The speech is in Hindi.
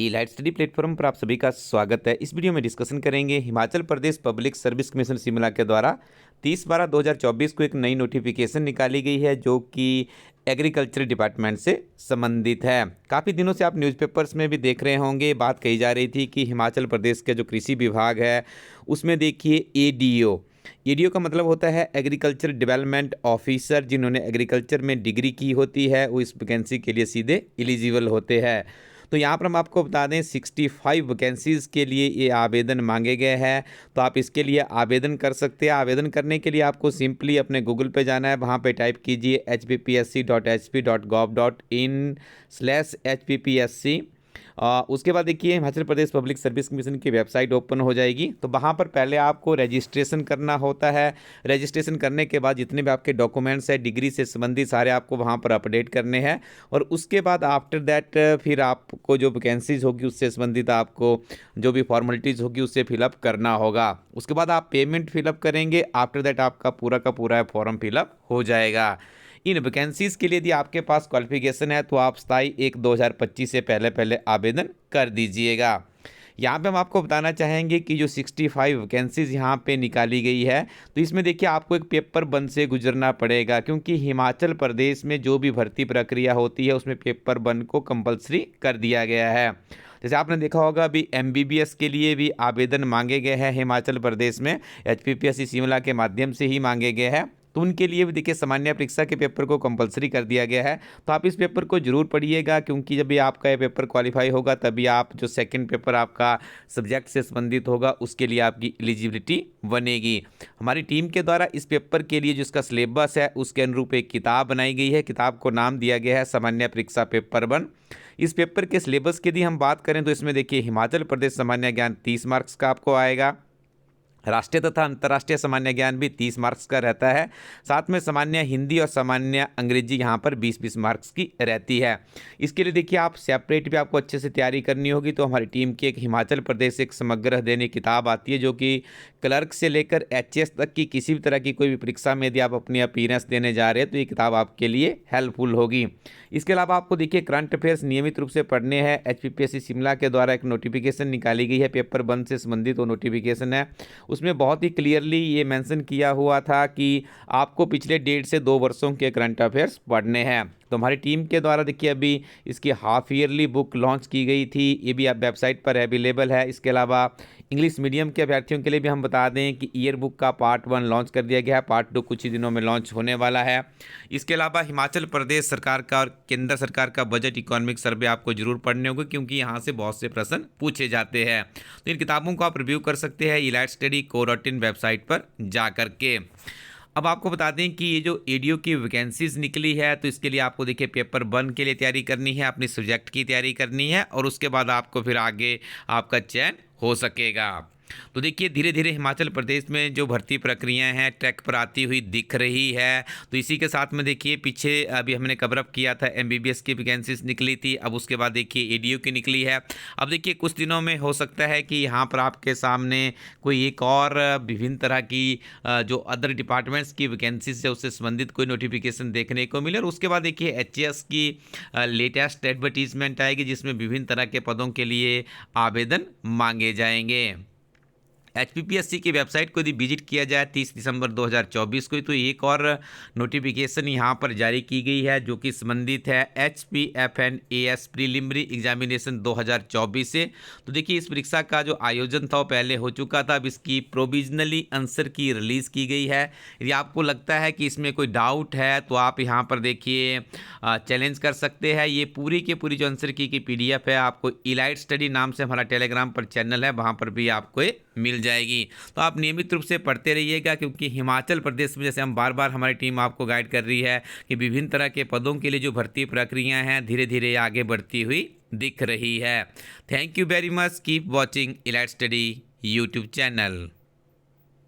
ई-लाइट स्टडी प्लेटफॉर्म पर आप सभी का स्वागत है। इस वीडियो में डिस्कशन करेंगे Himachal Pradesh public service commission Shimla के द्वारा 30/12/2024 को एक नई नोटिफिकेशन निकाली गई है जो कि एग्रीकल्चर डिपार्टमेंट से संबंधित है। काफ़ी दिनों से आप न्यूज़पेपर्स में भी देख रहे होंगे, बात कही जा रही थी कि हिमाचल प्रदेश के जो कृषि विभाग है उसमें देखिए एडीओ का मतलब होता है एग्रीकल्चर डेवलपमेंट ऑफिसर। जिन्होंने एग्रीकल्चर में डिग्री की होती है वो इस वैकेंसी के लिए सीधे एलिजिबल होते हैं। तो यहाँ पर हम आपको बता दें 65 वैकेंसीज़ के लिए ये आवेदन मांगे गए हैं। तो आप इसके लिए आवेदन कर सकते हैं। आवेदन करने के लिए आपको सिंपली अपने गूगल पे जाना है, वहाँ पे टाइप कीजिए hppsc.hp.gov.in/hppsc। उसके बाद देखिए Himachal Pradesh public service commission की वेबसाइट ओपन हो जाएगी। तो वहाँ पर पहले आपको रजिस्ट्रेशन करना होता है। रजिस्ट्रेशन करने के बाद जितने भी आपके डॉक्यूमेंट्स हैं डिग्री से संबंधित सारे आपको वहाँ पर अपडेट करने हैं। और उसके बाद आफ्टर दैट फिर आपको जो वैकेंसीज होगी उससे संबंधित आपको जो भी फॉर्मेलिटीज़ होगी उससे फिलअप करना होगा। उसके बाद आप पेमेंट फिलअप करेंगे। आफ्टर दैट आपका पूरा का पूरा फॉर्म फिलअप हो जाएगा। इन वैकेंसीज़ के लिए यदि आपके पास क्वालिफिकेशन है तो आप 27/1/2025 से पहले आवेदन कर दीजिएगा। यहाँ पे हम आपको बताना चाहेंगे कि जो 65 वैकेंसीज़ यहाँ पे निकाली गई है तो इसमें देखिए आपको एक पेपर वन से गुजरना पड़ेगा, क्योंकि हिमाचल प्रदेश में जो भी भर्ती प्रक्रिया होती है उसमें पेपर वन को कंपलसरी कर दिया गया है। जैसे आपने देखा होगा अभी एमबीबीएस के लिए भी आवेदन मांगे गए हैं हिमाचल प्रदेश में, एचपीपीएससी शिमला के माध्यम से ही मांगे गए हैं। तो उनके लिए भी देखिए सामान्य परीक्षा के पेपर को कंपलसरी कर दिया गया है। तो आप इस पेपर को जरूर पढ़िएगा, क्योंकि जब भी आपका ये पेपर क्वालिफाई होगा तभी आप जो सेकंड पेपर आपका सब्जेक्ट से संबंधित होगा उसके लिए आपकी एलिजिबिलिटी बनेगी। हमारी टीम के द्वारा इस पेपर के लिए जो इसका सिलेबस है उसके अनुरूप एक किताब बनाई गई है। किताब को नाम दिया गया है सामान्य परीक्षा पेपर 1। इस पेपर के सिलेबस की यदि हम बात करें तो इसमें देखिए हिमाचल प्रदेश सामान्य ज्ञान 30 मार्क्स का आपको आएगा। राष्ट्रीय तथा अंतर्राष्ट्रीय सामान्य ज्ञान भी 30 मार्क्स का रहता है। साथ में सामान्य हिंदी और सामान्य अंग्रेजी यहाँ पर 20-20 मार्क्स की रहती है। इसके लिए देखिए आप सेपरेट भी आपको अच्छे से तैयारी करनी होगी। तो हमारी टीम की एक हिमाचल प्रदेश एक समग्र अध्ययन किताब आती है जो कि क्लर्क से लेकर एचएस तक की किसी भी तरह की कोई भी परीक्षा में यदि आप अपनी अपीयरेंस देने जा रहे हैं तो ये किताब आपके लिए हेल्पफुल होगी। इसके अलावा आपको देखिए करंट अफेयर्स नियमित रूप से पढ़ने हैं। एचपीपीएससी शिमला के द्वारा एक नोटिफिकेशन निकाली गई है पेपर 1 से संबंधित वो नोटिफिकेशन है। उसमें बहुत ही क्लियरली ये मेंशन किया हुआ था कि आपको पिछले 1.5 से 2 वर्षों के करंट अफेयर्स पढ़ने हैं। तो हमारी टीम के द्वारा देखिए अभी इसकी हाफ ईयरली बुक लॉन्च की गई थी, ये भी आप वेबसाइट पर अवेलेबल है। इसके अलावा इंग्लिश मीडियम के अभ्यर्थियों के लिए भी हम बता दें कि ईयर बुक का पार्ट 1 लॉन्च कर दिया गया है, पार्ट 2 कुछ ही दिनों में लॉन्च होने वाला है। इसके अलावा हिमाचल प्रदेश सरकार का और केंद्र सरकार का बजट इकोनॉमिक सर्वे आपको जरूर पढ़ने होंगे, क्योंकि यहाँ से बहुत से प्रश्न पूछे जाते हैं। तो इन किताबों को आप रिव्यू कर सकते हैं ई-लाइट स्टडी co.in वेबसाइट पर जा करके। अब आपको बता दें कि ये जो एडीओ की वैकेंसीज निकली है तो इसके लिए आपको देखिए पेपर 1 के लिए तैयारी करनी है, अपनी सब्जेक्ट की तैयारी करनी है और उसके बाद आपको फिर आगे आपका चयन हो सकेगा। तो देखिए धीरे धीरे हिमाचल प्रदेश में जो भर्ती प्रक्रियाएं हैं ट्रैक पर आती हुई दिख रही है। तो इसी के साथ में देखिए पीछे अभी हमने कवर अप किया था एमबीबीएस की वैकेंसीज निकली थी, अब उसके बाद देखिए एडीओ की निकली है। अब देखिए कुछ दिनों में हो सकता है कि यहाँ पर आपके सामने कोई एक और विभिन्न तरह की जो अदर डिपार्टमेंट्स की वैकेंसीज है उससे संबंधित कोई नोटिफिकेशन देखने को मिले। और उसके बाद देखिए एचएएस की लेटेस्ट एडवर्टीजमेंट आएगी जिसमें विभिन्न तरह के पदों के लिए आवेदन मांगे जाएंगे। एचपीपीएससी की वेबसाइट को यदि विजिट किया जाए 30 दिसंबर 2024 को तो एक और नोटिफिकेशन यहाँ पर जारी की गई है जो कि संबंधित है HPFNAS प्रीलिमिनरी एग्जामिनेशन 2024 से। तो देखिए इस परीक्षा का जो आयोजन था वो पहले हो चुका था, अब इसकी प्रोविजनली आंसर की रिलीज़ की गई है। यदि आपको लगता है कि इसमें कोई डाउट है तो आप यहाँ पर देखिए चैलेंज कर सकते हैं। ये पूरी की पूरी जो आंसर की PDF है आपको ई-लाइट स्टडी नाम से हमारा टेलीग्राम पर चैनल है, वहाँ पर भी आपको मिल जाएगी। तो आप नियमित रूप से पढ़ते रहिएगा, क्योंकि हिमाचल प्रदेश में जैसे हम बार बार हमारी टीम आपको गाइड कर रही है कि विभिन्न तरह के पदों के लिए जो भर्ती प्रक्रियाएं हैं धीरे धीरे आगे बढ़ती हुई दिख रही है। Thank you very much, keep watching e light study YouTube channel.